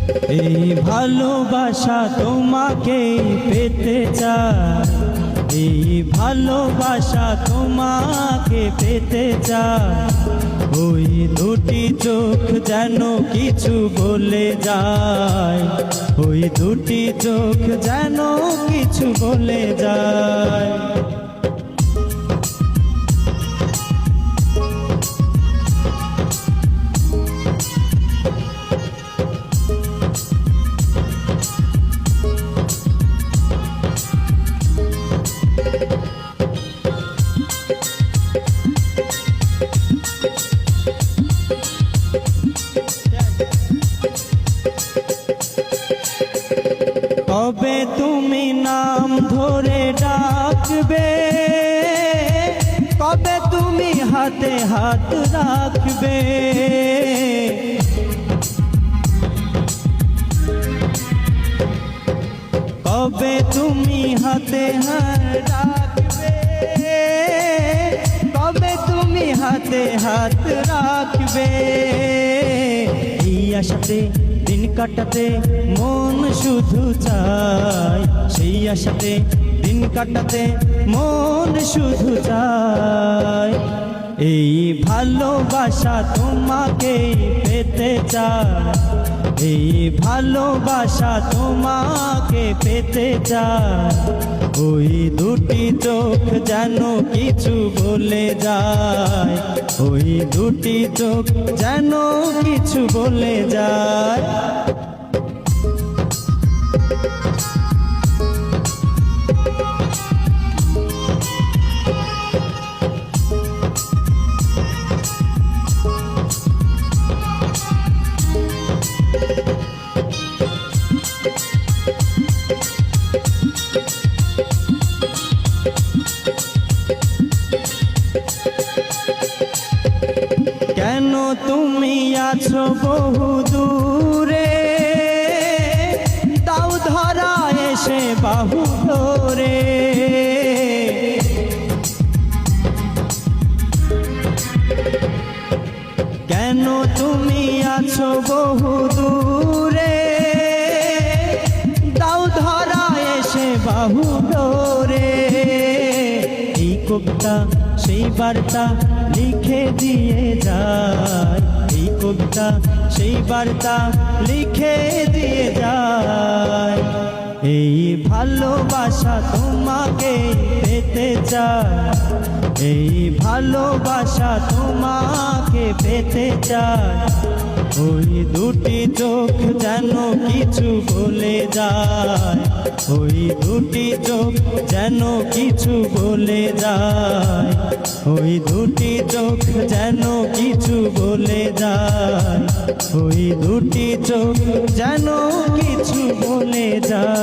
এই ভালোবাসা তোমাকে পেতে চাই, এই ভালোবাসা তোমাকে পেতে চাই। ওই দুটি চোখ যেন কিছু বলে যায়, ওই দুটি চোখ যেন কিছু বলে যায়। কবে তুমি নাম ধরে ডাকবে, কবে তুমি হাতে হাত রাখবে, কবে তুমি হাতে হাত রাখবে, কবে তুমি হাতে হাত রাখবে। এই আশাতে দিন কাটাতে মন শুধু চায়, সেই আশাতে দিন কাটাতে মন শুধু চায়। এই ভালোবাসা তোমাকে পেতে চায়, এই ভালোবাসা তোমাকে পেতে চায়। ওই দুটি চোখ যেন কিছু বলে যায়, ওই দুটি চোখ যেন কিছু বলে যায়। কেন তুমি আছো বহু দূরে, দাও ধরা এসে বাহু ধরে। কেন তুমি আছো বহু দূরে, দাও ধরা এসে বাহু ধরে। এই কবিতা সেই বার্তা লিখে দিয়ে যায়, এই কবিতা সেই বার্তা লিখে দিয়ে যায়। এই ভালোবাসা তোমাকে পেতে চায়, এই ভালোবাসা তোমাকে পেতে চায়। ওই দুটি চোখ যেন কিছু বলে যায়, ওই দুটি চোখ যেন কিছু বলে যায়, ওই দুটি চোখ যেন কিছু বলে যায়, ওই দুটি চোখ যেন কিছু বলে যায়।